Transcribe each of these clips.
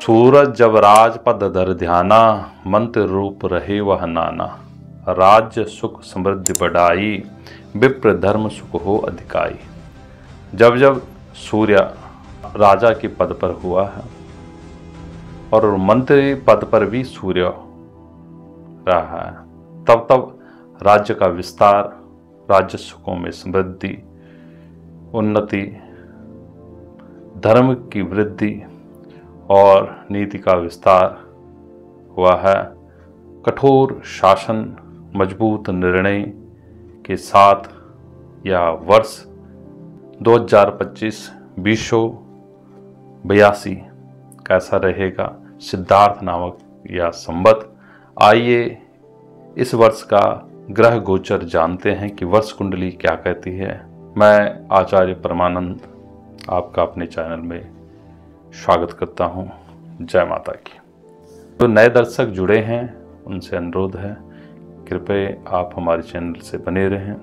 सूरज जब राजपद धर ध्याना, मंत्र रूप रहे वह नाना। राज्य सुख समृद्धि बढ़ाई, विप्र धर्म सुख हो अधिकाई। जब जब सूर्य राजा के पद पर हुआ है और मंत्री पद पर भी सूर्य रहा है, तब तब राज्य का विस्तार, राज्य सुखों में समृद्धि, उन्नति, धर्म की वृद्धि और नीति का विस्तार हुआ है। कठोर शासन, मजबूत निर्णय के साथ यह वर्ष 2025 2082 कैसा रहेगा, सिद्धार्थ नामक यह संवत। आइए इस वर्ष का ग्रह गोचर जानते हैं कि वर्ष कुंडली क्या कहती है। मैं आचार्य परमानंद आपका अपने चैनल में स्वागत करता हूं। जय माता की। तो नए दर्शक जुड़े हैं, उनसे अनुरोध है कृपया आप हमारे चैनल से बने रहें,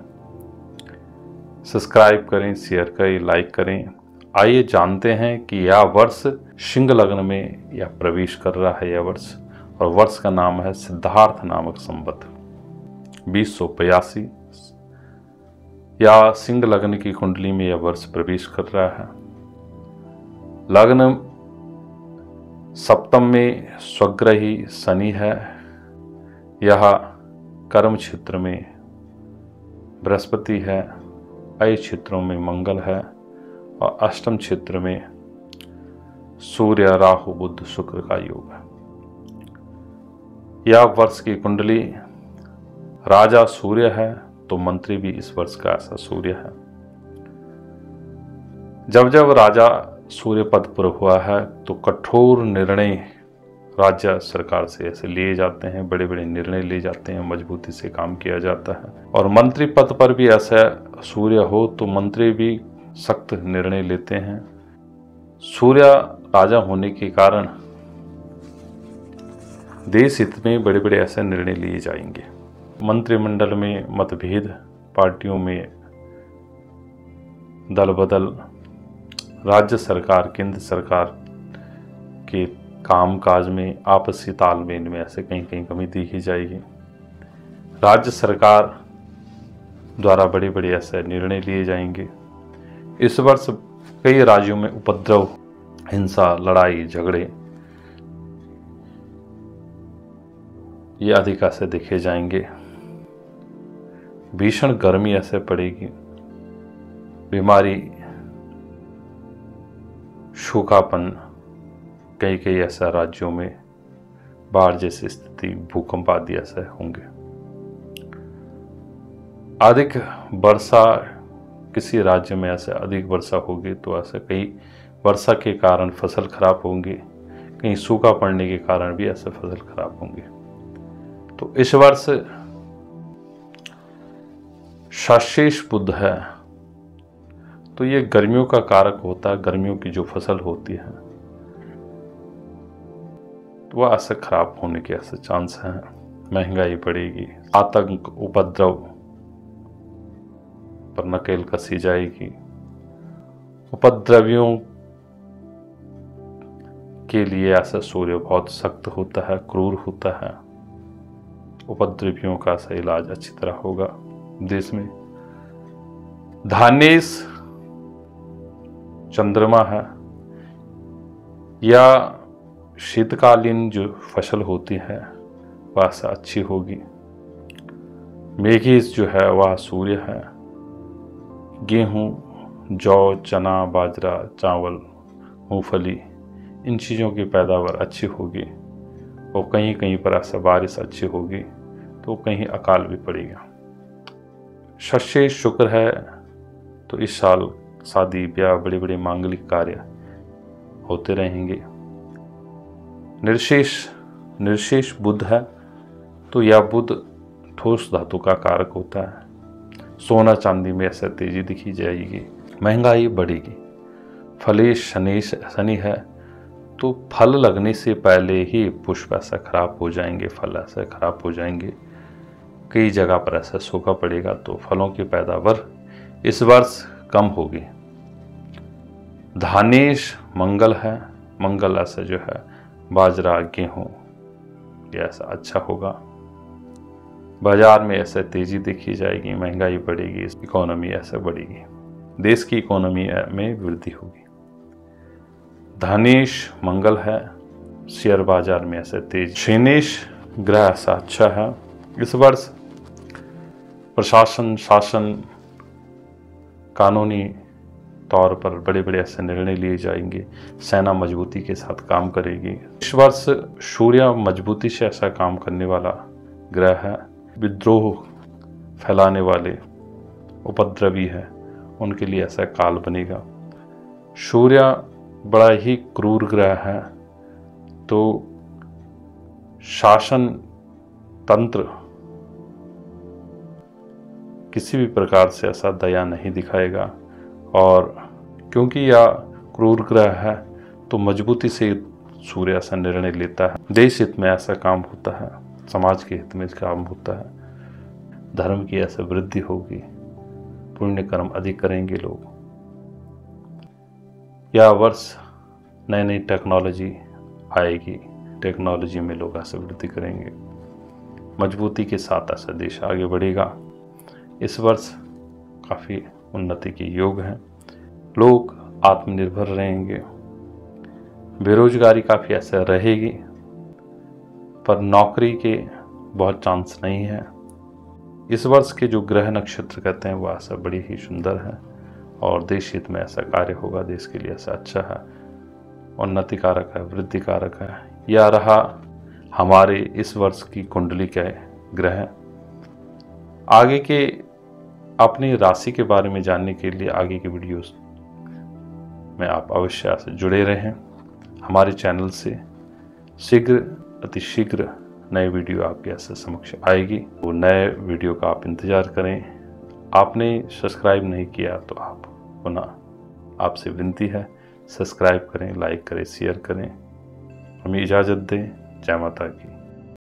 सब्सक्राइब करें, शेयर करें, लाइक करें। आइए जानते हैं कि यह वर्ष सिंह लग्न में यह प्रवेश कर रहा है यह वर्ष, और वर्ष का नाम है सिद्धार्थ नामक संवत 2082। या सिंह लग्न की कुंडली में यह वर्ष प्रवेश कर रहा है। लग्न सप्तम में स्वग्रही शनि है। यह कर्म क्षेत्र में बृहस्पति है, अय क्षेत्रों में मंगल है और अष्टम क्षेत्र में सूर्य, राहु, बुध, शुक्र का योग है। यह वर्ष की कुंडली राजा सूर्य है, तो मंत्री भी इस वर्ष का ऐसा सूर्य है। जब जब राजा सूर्य पद पर हुआ है तो कठोर निर्णय राज्य सरकार से ऐसे लिए जाते हैं, बड़े बड़े निर्णय लिए जाते हैं, मजबूती से काम किया जाता है। और मंत्री पद पर भी ऐसा सूर्य हो तो मंत्री भी सख्त निर्णय लेते हैं। सूर्य राजा होने के कारण देश हित में बड़े बड़े ऐसे निर्णय लिए जाएंगे। मंत्रिमंडल में मतभेद, पार्टियों में दल बदल, राज्य सरकार, केंद्र सरकार के कामकाज में आपसी तालमेल में ऐसे कहीं कहीं कमी देखी जाएगी। राज्य सरकार द्वारा बड़े बड़े ऐसे निर्णय लिए जाएंगे। इस वर्ष कई राज्यों में उपद्रव, हिंसा, लड़ाई झगड़े ये अधिक ऐसे देखे जाएंगे। भीषण गर्मी ऐसे पड़ेगी, बीमारी, सूखापन, कई कई ऐसा राज्यों में बाढ़ जैसी स्थिति, भूकंप आदि ऐसे होंगे। अधिक वर्षा, किसी राज्य में ऐसे अधिक वर्षा होगी तो ऐसे कई वर्षा के कारण फसल खराब होंगी, कहीं सूखा पड़ने के कारण भी ऐसे फसल खराब होंगे। तो इस वर्ष शाशेष बुध है, तो ये गर्मियों का कारक होता है। गर्मियों की जो फसल होती है तो वह ऐसे खराब होने के ऐसे चांस हैं। महंगाई बढ़ेगी, आतंक, उपद्रव पर नकेल कसी जाएगी। उपद्रवियों के लिए ऐसा सूर्य बहुत सख्त होता है, क्रूर होता है। उपद्रवियों का ऐसा इलाज अच्छी तरह होगा देश में। धानेश चंद्रमा है, या शीतकालीन जो फसल होती है वह ऐसा अच्छी होगी। मेघेश जो है वह सूर्य है। गेहूं, जौ, चना, बाजरा, चावल, मूंगफली, इन चीज़ों की पैदावार अच्छी होगी और कहीं कहीं पर ऐसा बारिश अच्छी होगी तो कहीं अकाल भी पड़ेगा। शस्य शुक्र है, तो इस साल शादी ब्याह, बड़े बड़े मांगलिक कार्य होते रहेंगे। निर्शेष बुध है, तो यह बुध ठोस धातु का कारक होता है। सोना चांदी में ऐसा तेजी दिखी जाएगी, महंगाई बढ़ेगी। फलेश शनि है, तो फल लगने से पहले ही पुष्प ऐसा खराब हो जाएंगे, फल ऐसा खराब हो जाएंगे। कई जगह पर ऐसा सूखा पड़ेगा तो फलों की पैदावार इस वर्ष कम होगी। धानेश मंगल है, मंगल ऐसा जो है बाजरा गेहूँ ये ऐसा अच्छा होगा। बाजार में ऐसे तेजी देखी जाएगी, महंगाई बढ़ेगी, इकोनॉमी ऐसे बढ़ेगी, देश की इकोनॉमी में वृद्धि होगी। धनेश मंगल है, शेयर बाजार में ऐसे तेज। शनेश ग्रह ऐसा अच्छा है। इस वर्ष प्रशासन शासन कानूनी तौर पर बड़े बड़े ऐसे निर्णय लिए जाएंगे। सेना मजबूती के साथ काम करेगी। इस वर्ष सूर्य मजबूती से ऐसा काम करने वाला ग्रह है। विद्रोह फैलाने वाले उपद्रवी है उनके लिए ऐसा काल बनेगा। सूर्य बड़ा ही क्रूर ग्रह है, तो शासन तंत्र किसी भी प्रकार से ऐसा दया नहीं दिखाएगा, और क्योंकि यह क्रूर ग्रह है तो मजबूती से सूर्य ऐसा निर्णय लेता है। देश हित में ऐसा काम होता है, समाज के हित में काम होता है, धर्म की ऐसे वृद्धि होगी, पुण्य कर्म अधिक करेंगे लोग। यह वर्ष नई नई टेक्नोलॉजी आएगी, टेक्नोलॉजी में लोग ऐसे वृद्धि करेंगे, मजबूती के साथ ऐसा देश आगे बढ़ेगा। इस वर्ष काफ़ी उन्नति के योग हैं, लोग आत्मनिर्भर रहेंगे, बेरोजगारी काफ़ी ऐसे रहेगी, पर नौकरी के बहुत चांस नहीं है। इस वर्ष के जो ग्रह नक्षत्र कहते हैं वो ऐसा बड़ी ही सुंदर है, और देश हित में ऐसा कार्य होगा, देश के लिए ऐसा अच्छा है, उन्नति कारक है, वृद्धि कारक है। यह रहा हमारे इस वर्ष की कुंडली के ग्रह। आगे के अपनी राशि के बारे में जानने के लिए आगे के वीडियोस में आप अवश्य से जुड़े रहें। हमारे चैनल से शीघ्र अतिशीघ्र नए वीडियो आपके ऐसे समक्ष आएगी, वो नए वीडियो का आप इंतज़ार करें। आपने सब्सक्राइब नहीं किया तो आप पुनः आपसे विनती है, सब्सक्राइब करें, लाइक करें, शेयर करें। हमें इजाज़त दें। जय माता की।